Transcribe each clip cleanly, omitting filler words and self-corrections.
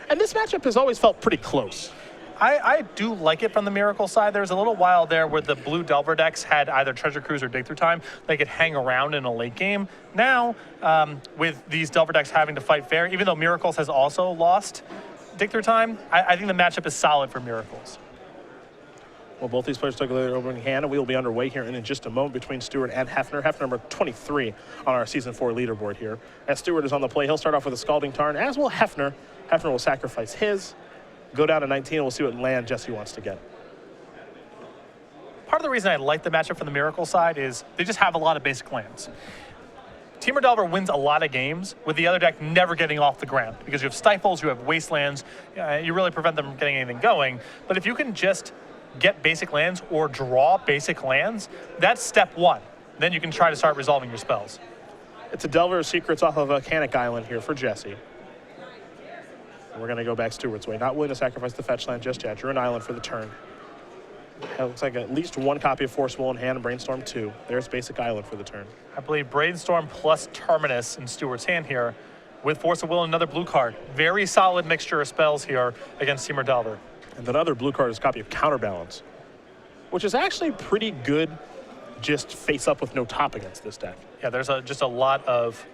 And this matchup has always felt pretty close. I do like it from the Miracle side. There was a little while there where the blue Delver decks had either Treasure Cruise or Dig Through Time. They could hang around in a late game. Now, with these Delver decks having to fight fair, even though Miracles has also lost Dig Through Time, I think the matchup is solid for Miracles. Well, both these players took their opening hand, and we will be underway here in just a moment between Stewart and Hefner. Hefner number 23 on our Season 4 leaderboard here. As Stewart is on the play, he'll start off with a Scalding Tarn, as will Hefner. Hefner will sacrifice his, go down to 19, and we'll see what land Jessy wants to get. Part of the reason I like the matchup from the Miracle side is they just have a lot of basic lands. Temur Delver wins a lot of games with the other deck never getting off the ground because you have Stifles, you have Wastelands, you really prevent them from getting anything going. But if you can just get basic lands or draw basic lands, that's step one. Then you can try to start resolving your spells. It's a Delver of Secrets off of Volcanic Island here for Jessy. We're going to go back Stewart's way. Not willing to sacrifice the fetch land just yet. Drew an island for the turn. It looks like at least one copy of Force Will in hand and Brainstorm 2. There's Basic Island for the turn. I believe Brainstorm plus Terminus in Stewart's hand here with Force of Will and another blue card. Very solid mixture of spells here against Temur Delver. And that other blue card is a copy of Counterbalance, which is actually pretty good just face up with no top against this deck. Yeah, there's just a lot of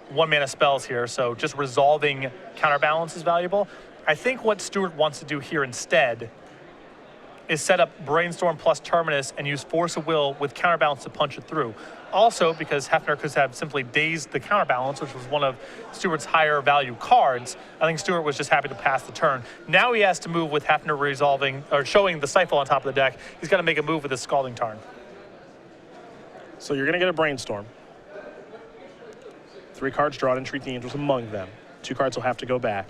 one-mana spells here, so just resolving Counterbalance is valuable. I think what Stewart wants to do here instead is set up Brainstorm plus Terminus and use Force of Will with Counterbalance to punch it through. Also, because Hefner could have simply dazed the Counterbalance, which was one of Stewart's higher value cards, I think Stewart was just happy to pass the turn. Now he has to move with Hefner resolving, or showing the Stifle on top of the deck. He's got to make a move with his Scalding Tarn. So you're going to get a Brainstorm. 3 cards drawn and treat the Angels among them. 2 cards will have to go back.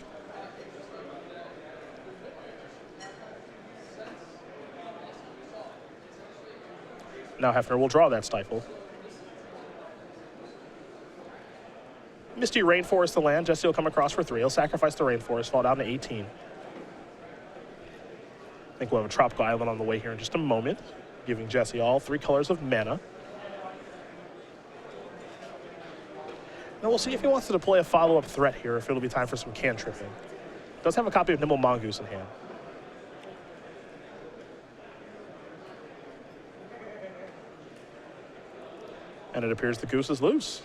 Now Hefner will draw that Stifle. Misty Rainforest the land. Jessy will come across for 3. He'll sacrifice the Rainforest, fall down to 18. I think we'll have a Tropical Island on the way here in just a moment, giving Jessy all 3 colors of mana. Now we'll see if he wants to deploy a follow-up threat here, if it'll be time for some cantripping. Does have a copy of Nimble Mongoose in hand. And it appears the goose is loose.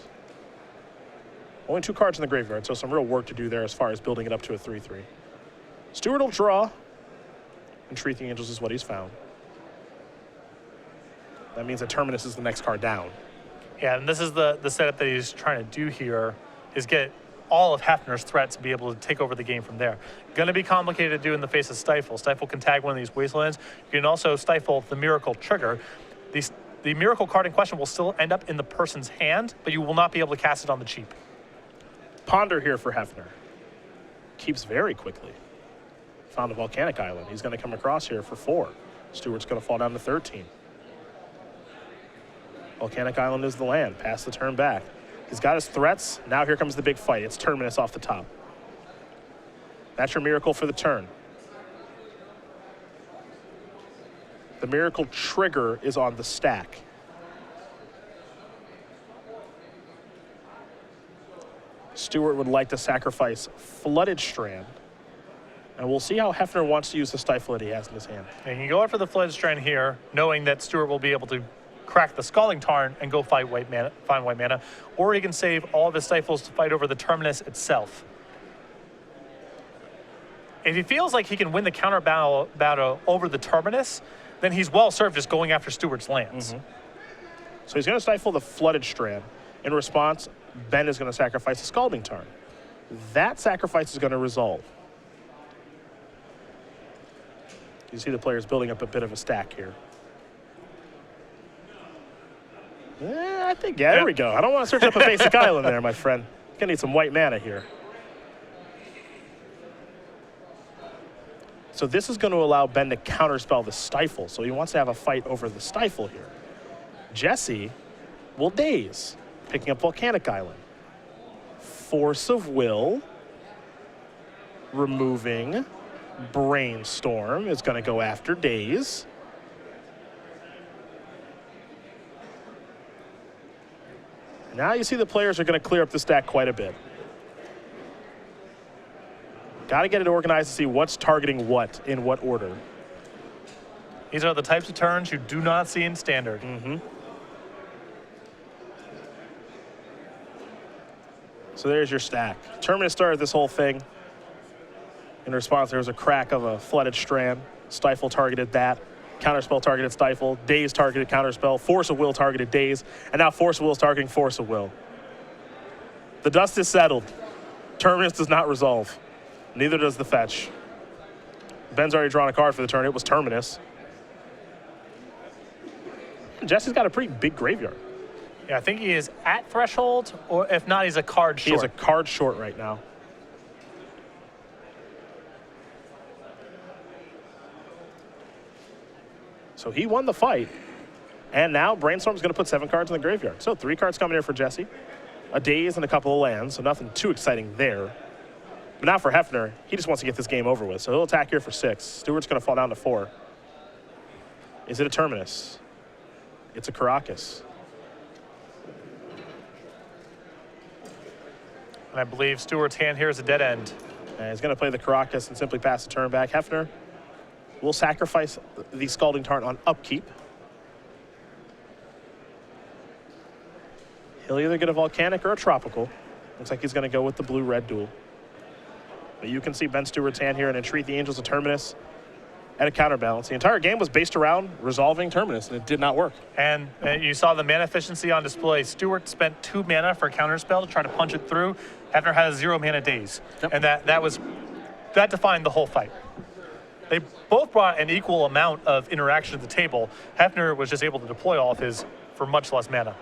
Only 2 cards in the graveyard, so some real work to do there as far as building it up to a 3/3. Stewart will draw, and Treat the Angels is what he's found. That means that Terminus is the next card down. Yeah, and this is the setup that he's trying to do here, is get all of Hefner's threats and be able to take over the game from there. Going to be complicated to do in the face of Stifle. Stifle can tag one of these Wastelands. You can also stifle the Miracle trigger. The Miracle card in question will still end up in the person's hand, but you will not be able to cast it on the cheap. Ponder here for Hefner. Keeps very quickly. Found a Volcanic Island. He's going to come across here for 4. Stewart's going to fall down to 13. Volcanic Island is the land. Pass the turn back. He's got his threats. Now here comes the big fight. It's Terminus off the top. That's your Miracle for the turn. The Miracle trigger is on the stack. Stewart would like to sacrifice Flooded Strand. And we'll see how Hefner wants to use the Stifle that he has in his hand. And you can go out for the Flooded Strand here, knowing that Stewart will be able to crack the Scalding Tarn and go find white mana, or he can save all of his Stifles to fight over the Terminus itself. If he feels like he can win the counter battle over the Terminus, then he's well served just going after Stewart's lands. So he's going to stifle the Flooded Strand. In response, Ben is going to sacrifice the Scalding Tarn. That sacrifice is going to resolve. You see the players building up a bit of a stack here. I think, there we go. I don't want to search up a basic island there, my friend. You're going to need some white mana here. So this is going to allow Ben to counterspell the Stifle. So he wants to have a fight over the Stifle here. Jessy will daze, picking up Volcanic Island. Force of Will, removing Brainstorm, is going to go after daze. Now you see the players are going to clear up the stack quite a bit. Got to get it organized to see what's targeting what in what order. These are the types of turns you do not see in standard. So there's your stack. Terminus started this whole thing. In response, there was a crack of a flooded strand. Stifle targeted that. Counterspell targeted Stifle. Daze targeted Counterspell. Force of Will targeted Daze. And now Force of Will is targeting Force of Will. The dust is settled. Terminus does not resolve. Neither does the fetch. Ben's already drawn a card for the turn. It was Terminus. Jesse's got a pretty big graveyard. Yeah, I think he is at threshold, or if not, he's a card short. He is a card short right now. So he won the fight. And now Brainstorm's going to put 7 cards in the graveyard. So 3 cards coming here for Jessy. A Daze and a couple of lands, so nothing too exciting there. But now for Hefner, he just wants to get this game over with. So he'll attack here for 6. Stewart's going to fall down to 4. Is it a Terminus? It's a Caracas. And I believe Stewart's hand here is a dead end. And he's going to play the Caracas and simply pass the turn back. Hefner will sacrifice the Scalding Tarn on upkeep. He'll either get a Volcanic or a Tropical. Looks like he's going to go with the blue-red duel. But you can see Ben Stewart's hand here and entreat the Angels of Terminus at a counterbalance. The entire game was based around resolving Terminus, and it did not work. And you saw the mana efficiency on display. Stewart spent 2 mana for a counterspell to try to punch it through. Hefner had a 0 mana Daze. Yep. And that defined the whole fight. They both brought an equal amount of interaction at the table. Hefner was just able to deploy all of his for much less mana.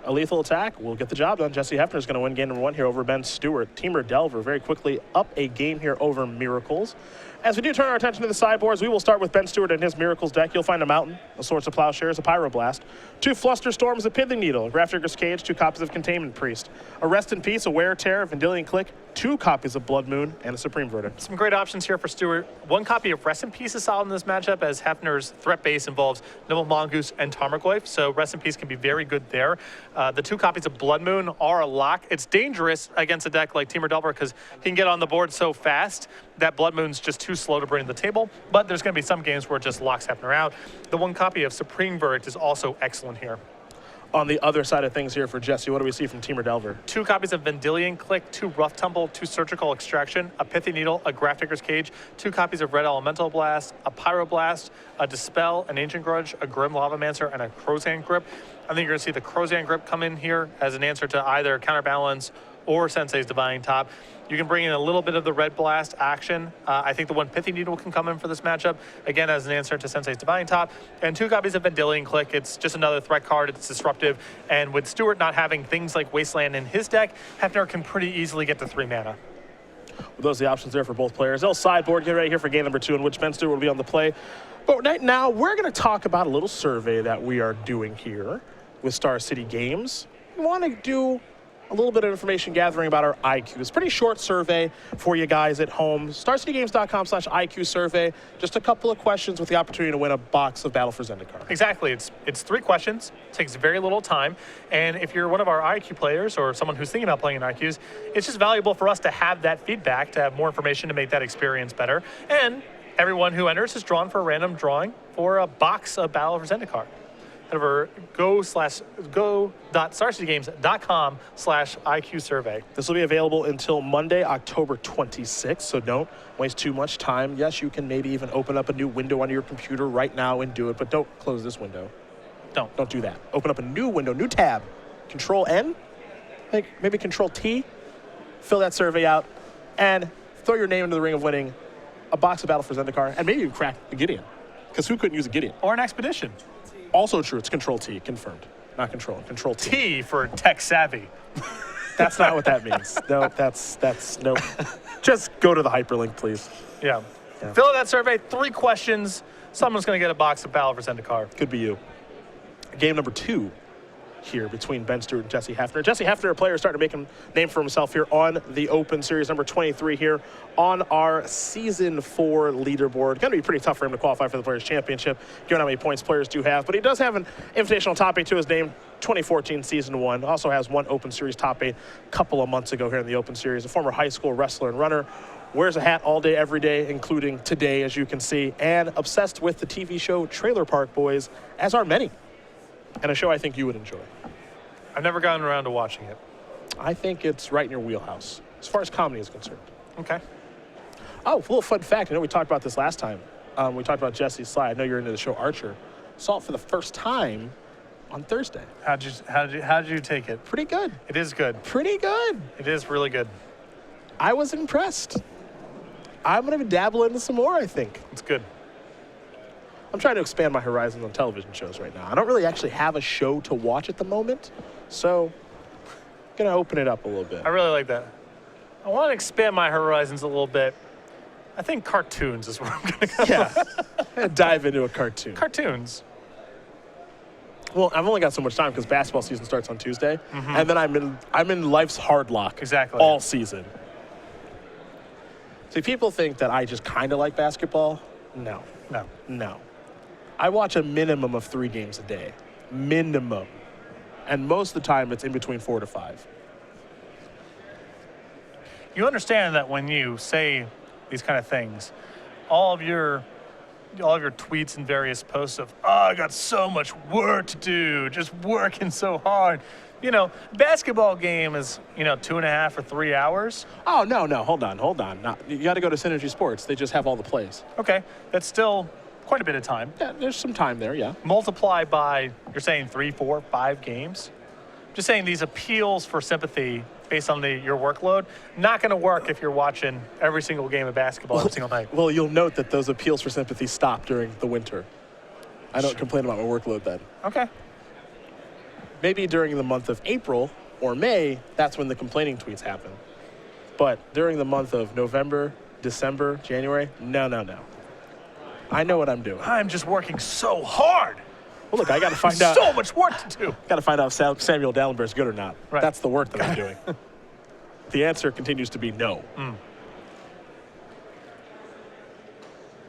A lethal attack will get the job done. Jesse Hefner is going to win game number 1 here over Ben Stewart. Teamer Delver very quickly up a game here over Miracles. As we do turn our attention to the sideboards, we will start with Ben Stewart and his Miracles deck. You'll find a Mountain, a Swords of Plowshares, a Pyroblast, 2 Fluster Storms, a Pithing Needle, a Grafdigger's Cage, 2 copies of Containment Priest, a Rest in Peace, a Wear Tear, a Vendilion Click, 2 copies of Blood Moon, and a Supreme Verdict. Some great options here for Stewart. 1 copy of Rest in Peace is solid in this matchup, as Hefner's threat base involves Nimble Mongoose and Tarmogoyf, so Rest in Peace can be very good there. The 2 copies of Blood Moon are a lock. It's dangerous against a deck like Teamer Delver because he can get on the board so fast that Blood Moon's just too slow to bring to the table, but there's going to be some games where it just locks Hefner out. The 1 copy of Supreme Verdict is also excellent here. On the other side of things here for Jesse, what do we see from Teamer Delver? 2 copies of Vendilion Click, 2 Rough Tumble, 2 Surgical Extraction, a Pithy Needle, a Grafdigger's Cage, 2 copies of Red Elemental Blast, a Pyroblast, a Dispel, an Ancient Grudge, a Grim Lavamancer, and a Crozan Grip. I think you're going to see the Crozan Grip come in here as an answer to either Counterbalance or Sensei's Divine Top. You can bring in a little bit of the Red Blast action. I think the 1 Pithy Needle can come in for this matchup, again, as an answer to Sensei's Divine Top. And 2 copies of Vendilion Click. It's just another threat card. It's disruptive. And with Stewart not having things like Wasteland in his deck, Hefner can pretty easily get to 3 mana. Well, those are the options there for both players. They'll sideboard, get ready here for game number 2, in which Ben Stewart will be on the play. But right now, we're going to talk about a little survey that we are doing here with Star City Games. We want to do a little bit of information gathering about our IQ. It's a pretty short survey for you guys at home. StarCityGames.com/IQ survey. Just a couple of questions with the opportunity to win a box of Battle for Zendikar. Exactly. It's 3 questions. It takes very little time. And if you're one of our IQ players or someone who's thinking about playing in IQs, it's just valuable for us to have that feedback, to have more information to make that experience better. And everyone who enters is drawn for a random drawing for a box of Battle for Zendikar. Head over go.starcitygames.com/IQ survey. This will be available until Monday, October 26th, so don't waste too much time. Yes, you can maybe even open up a new window on your computer right now and do it, but don't close this window. Don't do that. Open up a new window, new tab. Control N, maybe Control T, fill that survey out, and throw your name into the ring of winning a box of Battle for Zendikar, and maybe you crack a Gideon, because who couldn't use a Gideon? Or an Expedition. Also true, it's Control T, confirmed. Not Control, Control T. T for tech savvy. That's not what that means. No, that's nope. Just go to the hyperlink, please. Yeah. Fill out that survey, 3 questions. Someone's going to get a box of Battle for Zendikar. Could be you. Game number 2. here between Ben Stewart and Jessy Hefner. Jessy Hefner, a player, starting to make a name for himself here on the Open Series, number 23 here on our Season 4 leaderboard. Going to be pretty tough for him to qualify for the Players' Championship, given how many points players do have. But he does have an Invitational Top 8 to his name, 2014 Season 1. Also has one Open Series Top 8 a couple of months ago here in the Open Series. A former high school wrestler and runner. Wears a hat all day, every day, including today, as you can see. And obsessed with the TV show Trailer Park Boys, as are many. And a show I think you would enjoy. I've never gotten around to watching it. I think it's right in your wheelhouse, as far as comedy is concerned. Okay. Oh, a little fun fact. I know we talked about this last time. We talked about Jesse's slide. I know you're into the show Archer. Saw it for the first time on Thursday. How did you take it? Pretty good. It is good. Pretty good. It is really good. I was impressed. I'm going to dabble into some more, I think. It's good. I'm trying to expand my horizons on television shows right now. I don't really actually have a show to watch at the moment, so I'm going to open it up a little bit. I really like that. I want to expand my horizons a little bit. I think cartoons is where I'm going to go. Yeah, dive into a cartoon. Cartoons. Well, I've only got so much time because basketball season starts on Tuesday, and then I'm in life's hard lock Exactly. all season. See, people think that I just kind of like basketball. No. I watch a minimum of 3 games a day. Minimum. And most of the time, it's in between 4 to 5. You understand that when you say these kind of things, all of your tweets and various posts of, oh, I got so much work to do, just working so hard. You know, basketball game is, 2.5 or 3 hours. Oh, no, hold on. No, you got to go to Synergy Sports. They just have all the plays. Okay, that's still quite a bit of time. Yeah, there's some time there, yeah. Multiply by, you're saying 3, 4, 5 games? Just saying these appeals for sympathy based on your workload, not going to work if you're watching every single game of basketball every single night. Well, you'll note that those appeals for sympathy stop during the winter. I don't complain about my workload then. Okay. Maybe during the month of April or May, that's when the complaining tweets happen. But during the month of November, December, January, no. I know what I'm doing. I'm just working so hard. Well, look, I got to find out. So much work to do. Got to find out if Samuel Dallenberg's good or not. Right. That's the work that I'm doing. The answer continues to be no.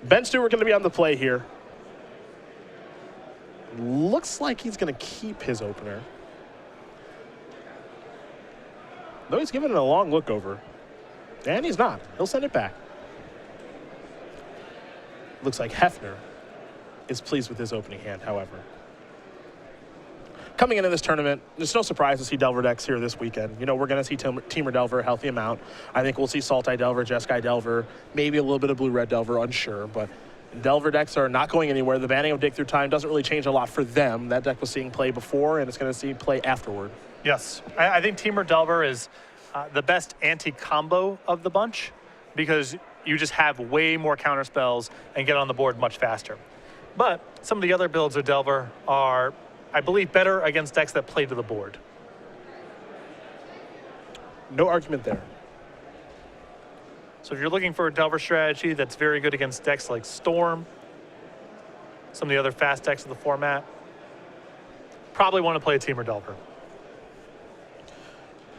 Ben Stewart going to be on the play here. Looks like he's going to keep his opener. Though he's giving it a long look over. And he's not. He'll send it back. Looks like Hefner is pleased with his opening hand, however. Coming into this tournament, there's no surprise to see Delver decks here this weekend. We're going to see Teamer Delver a healthy amount. I think we'll see Saltai Delver, Jeskai Delver, maybe a little bit of Blue-Red Delver, unsure, but Delver decks are not going anywhere. The banning of Dig Through Time doesn't really change a lot for them. That deck was seeing play before, and it's going to see play afterward. Yes. I think Teamer Delver is the best anti-combo of the bunch because you just have way more counter spells and get on the board much faster. But some of the other builds of Delver are, I believe, better against decks that play to the board. No argument there. So if you're looking for a Delver strategy that's very good against decks like Storm, some of the other fast decks of the format, probably want to play a Teamer Delver.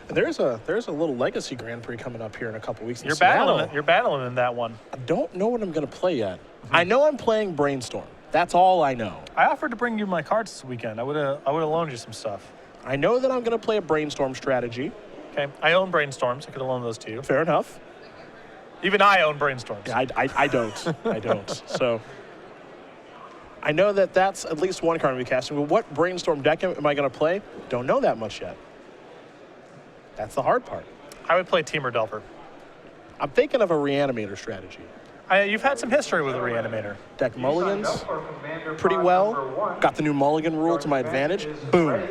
And there's a little Legacy Grand Prix coming up here in a couple weeks. You're battling in that one. I don't know what I'm going to play yet. I know I'm playing Brainstorm. That's all I know. I offered to bring you my cards this weekend. I would have loaned you some stuff. I know that I'm going to play a Brainstorm strategy. Okay, I own Brainstorms. I could have loaned those to you. Fair enough. Even I own Brainstorms. Yeah, I don't. I don't. So I know that that's at least one card I'm casting. But what Brainstorm deck am I going to play? Don't know that much yet. That's the hard part. I would play Teamer Delver. I'm thinking of a Reanimator strategy. You've had some history with a Reanimator. Deck mulligans pretty well. Got the new mulligan rule to my advantage. Boom.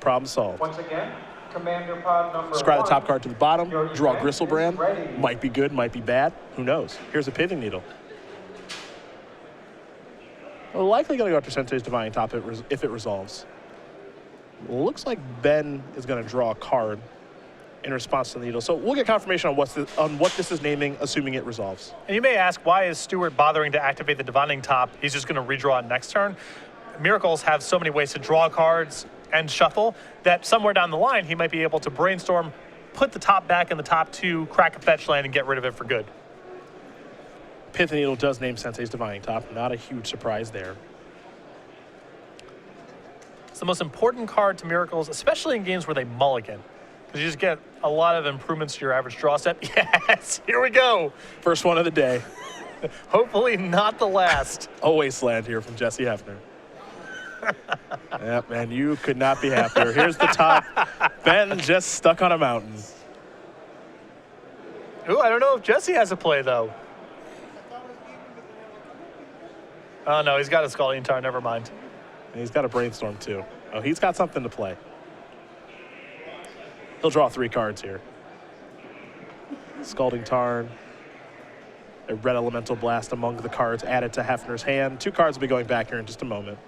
Problem solved. Once again, Commander Pod number Scry the top card to the bottom. Draw Gristlebrand. Might be good, might be bad. Who knows? Here's a Pithing Needle. Well, likely going to go after Sensei's Divine Top if it resolves. Looks like Ben is going to draw a card in response to the needle. So we'll get confirmation on what this is naming, assuming it resolves. And you may ask, why is Stewart bothering to activate the Divining Top? He's just going to redraw it next turn. Miracles have so many ways to draw cards and shuffle, that somewhere down the line he might be able to brainstorm, put the top back in the top 2, crack a fetch land, and get rid of it for good. Pith and Needle does name Sensei's Divining Top. Not a huge surprise there. It's the most important card to Miracles, especially in games where they mulligan, because you just get a lot of improvements to your average draw step. Yes, here we go. First one of the day. Hopefully not the last. A wasteland here from Jessy Hefner. Yep, man, you could not be happier. Here's the top. Ben just stuck on a mountain. Ooh, I don't know if Jessy has a play, though. Oh, no, he's got a Scalding Tarn. Never mind. And he's got a brainstorm, too. Oh, he's got something to play. He'll draw 3 cards here. Scalding Tarn. A red elemental blast among the cards added to Hefner's hand. 2 cards will be going back here in just a moment.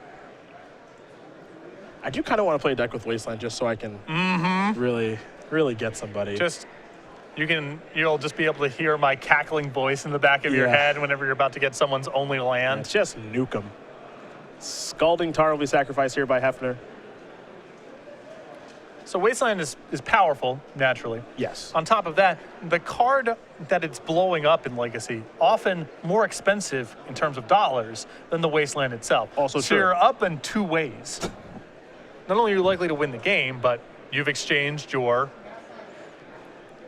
I do kind of want to play a deck with Wasteland just so I can really get somebody. You'll just be able to hear my cackling voice in the back of your head whenever you're about to get someone's only land. It's just nuke them. Scalding Tarn will be sacrificed here by Hefner. So Wasteland is powerful, naturally. Yes. On top of that, the card that it's blowing up in Legacy, often more expensive in terms of dollars than the Wasteland itself. Also so true. you're up in 2 ways. Not only are you likely to win the game, but you've exchanged your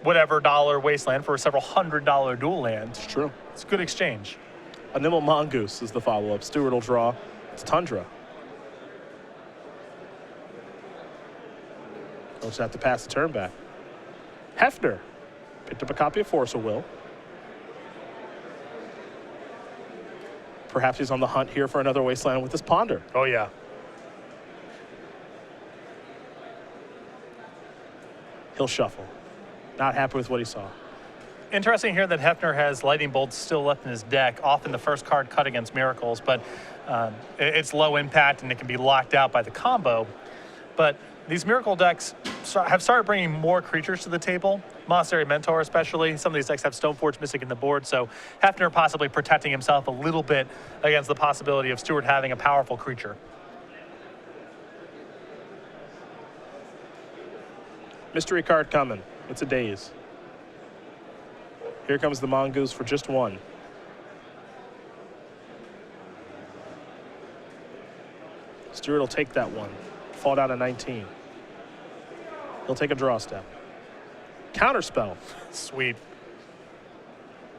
whatever dollar Wasteland for a several $100 dual land. It's true. It's a good exchange. A Nimble Mongoose is the follow-up. Stewart will draw. It's Tundra. He'll just have to pass the turn back. Hefner picked up a copy of Force of Will. Perhaps he's on the hunt here for another Wasteland with his Ponder. Oh, yeah. He'll shuffle. Not happy with what he saw. Interesting here that Hefner has Lightning Bolts still left in his deck, often the first card cut against Miracles, but it's low impact and it can be locked out by the combo. But these Miracle decks have started bringing more creatures to the table, Monastery Mentor especially. Some of these decks have Stoneforge missing in the board, so Hefner possibly protecting himself a little bit against the possibility of Stewart having a powerful creature. Mystery card coming. It's a daze. Here comes the Mongoose for just 1. Stewart will take that 1. Fall down to 19. He'll take a draw step. Counterspell. Sweet.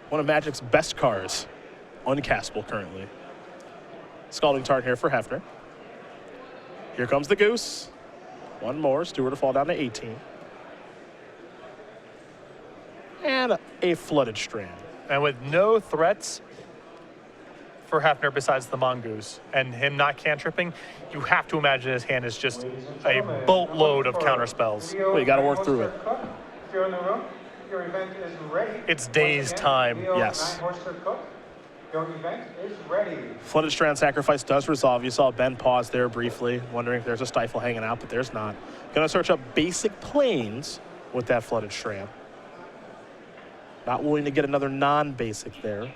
One of Magic's best cards. Uncastable currently. Scalding Tarn here for Hefner. Here comes the Goose. 1 more. Stewart will fall down to 18. And a Flooded Strand. And with no threats for Hefner besides the Mongoose and him not cantripping, you have to imagine his hand is just a boatload of counterspells. Well, you got to work through it. If you're in the room, your event is ready. It's Days time. Yes. Your event is ready. Flooded Strand sacrifice does resolve. You saw Ben pause there briefly, wondering if there's a stifle hanging out, but there's not. Gonna search up basic planes with that Flooded Strand. Not willing to get another non-basic there.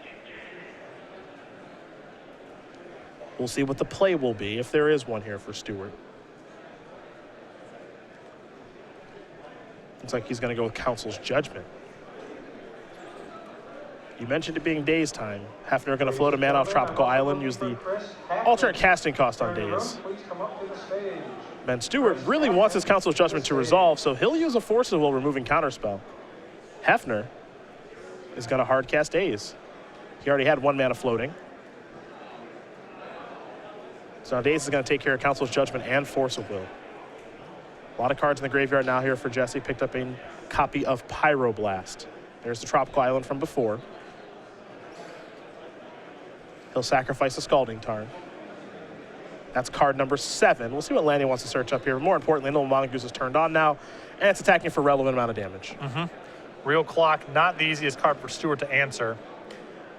We'll see what the play will be, if there is one here for Stewart. Looks like he's going to go with Council's Judgment. You mentioned it being Days time. Hefner going to float a mana off Tropical Island, use the alternate casting cost on Days. Ben Stewart really wants his Council's Judgment to resolve, so he'll use a Force of Will removing Counterspell. Hefner is going to hard cast Days. He already had 1 mana floating. So now Days is going to take care of Council's Judgment and Force of Will. A lot of cards in the graveyard now here for Jessy. Picked up a copy of Pyroblast. There's the Tropical Island from before. He'll sacrifice the Scalding Tarn. That's card number 7. We'll see what land he wants to search up here. More importantly, Little Mongoose is turned on now, and it's attacking for a relevant amount of damage. Real Clock, not the easiest card for Stewart to answer.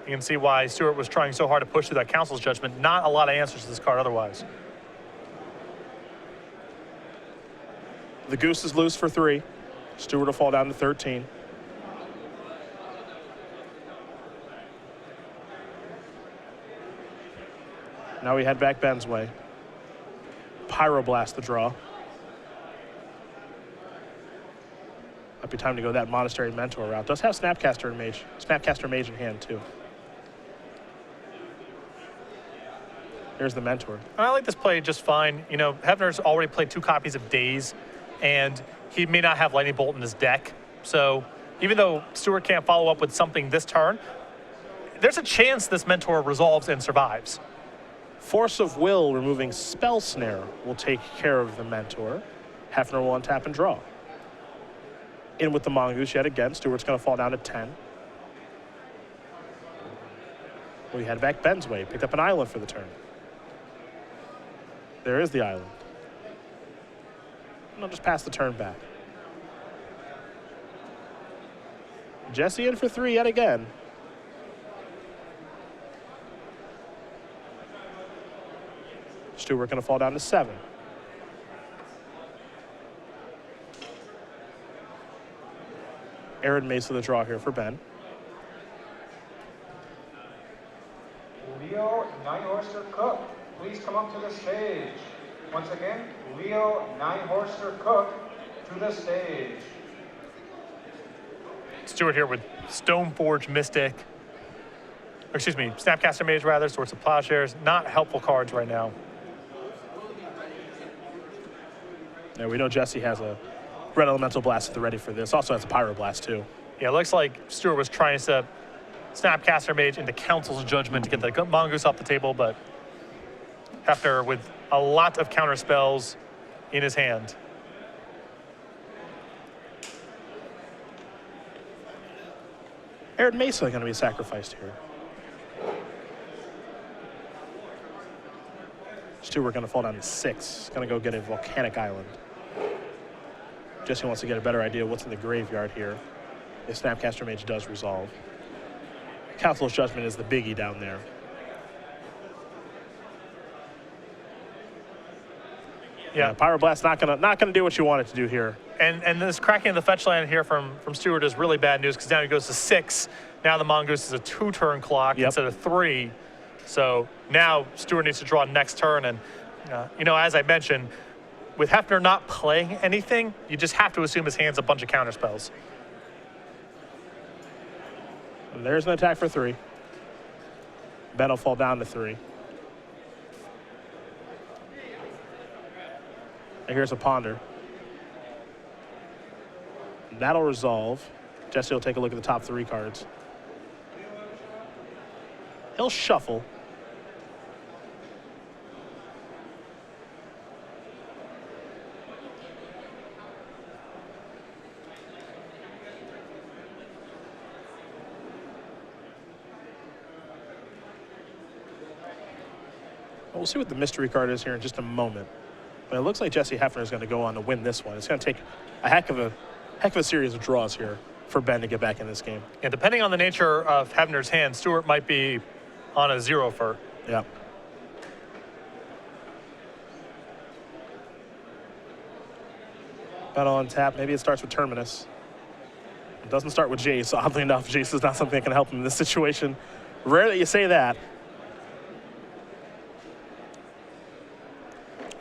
You can see why Stewart was trying so hard to push through that Council's Judgment. Not a lot of answers to this card otherwise. The Goose is loose for 3. Stewart will fall down to 13. Now we head back Ben's way. Pyroblast the draw. Might be time to go that Monastery Mentor route. Does have Snapcaster Mage in hand too. Here's the Mentor. I like this play just fine. You know, Hefner's already played 2 copies of Daze, and he may not have Lightning Bolt in his deck. So even though Stewart can't follow up with something this turn, there's a chance this Mentor resolves and survives. Force of Will removing Spell Snare will take care of the Mentor. Hefner will untap and draw. In with the Mongoose yet again. Stewart's going to fall down to 10. We had back Ben's way. Picked up an island for the turn. There is the island. And I'll just pass the turn back. Jessy in for 3 yet again. Stewart going to fall down to 7. Aaron Mace with the draw here for Ben. Leo Ninehorster Cook, please come up to the stage. Once again, Leo Ninehorster Cook to the stage. Stewart here with Stoneforge Mystic. Or excuse me, Snapcaster Mage rather, Swords of Plowshares. Not helpful cards right now. Yeah, we know Jessy has a Red Elemental Blast at the ready for this. Also has a Pyroblast too. Yeah, it looks like Stewart was trying to Snapcaster Mage into Council's Judgment to get the Mongoose off the table, but Hefner with a lot of counter spells in his hand. Aaron Mesa going to be sacrificed here. Stewart going to fall down to 6. Going to go get a Volcanic Island. Jessy wants to get a better idea of what's in the graveyard here if Snapcaster Mage does resolve. Council's Judgment is the biggie down there. Yeah, Pyroblast not gonna do what you want it to do here. And this cracking of the fetch land here from Stewart is really bad news because now he goes to 6. Now the Mongoose is a 2-turn clock instead of 3. So now Stewart needs to draw next turn. And, you know, as I mentioned, with Hefner not playing anything, you just have to assume his hand's a bunch of counter spells. And there's an attack for 3. Ben will fall down to 3. And here's a Ponder. That'll resolve. Jessy will take a look at the top 3 cards. He'll shuffle. We'll see what the mystery card is here in just a moment. But it looks like Jessy Hefner is going to go on to win this one. It's going to take a heck of a series of draws here for Ben to get back in this game. And depending on the nature of Hefner's hand, Stewart might be on a 0 for. Yeah. Ben on tap. Maybe it starts with Terminus. It doesn't start with Jace. Oddly enough, Jace is not something that can help him in this situation. Rare that you say that.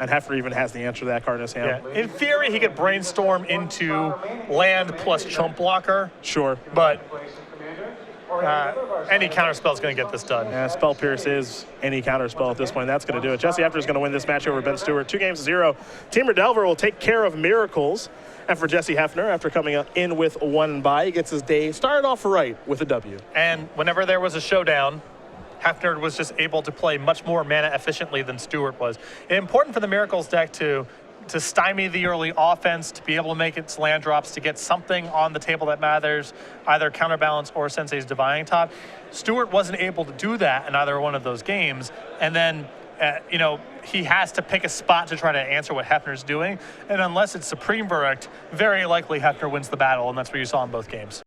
And Hefner even has the answer to that card in his hand. Yeah. In theory, he could brainstorm into land plus chump blocker. Sure. But any counter spell is going to get this done. Yeah, Spell Pierce is any counter spell at this point. That's going to do it. Jessy Hefner is going to win this match over Ben Stewart. 2-0. Team Delver will take care of Miracles. And for Jessy Hefner, after coming in with 1 bye, he gets his day started off right with a W. And whenever there was a showdown, Hefner was just able to play much more mana efficiently than Stewart was. Important for the Miracles deck to stymie the early offense, to be able to make its land drops, to get something on the table that matters, either Counterbalance or Sensei's Divining Top. Stewart wasn't able to do that in either one of those games. And then, you know, he has to pick a spot to try to answer what Hefner's doing. And unless it's Supreme Verdict, very likely Hefner wins the battle, and that's what you saw in both games.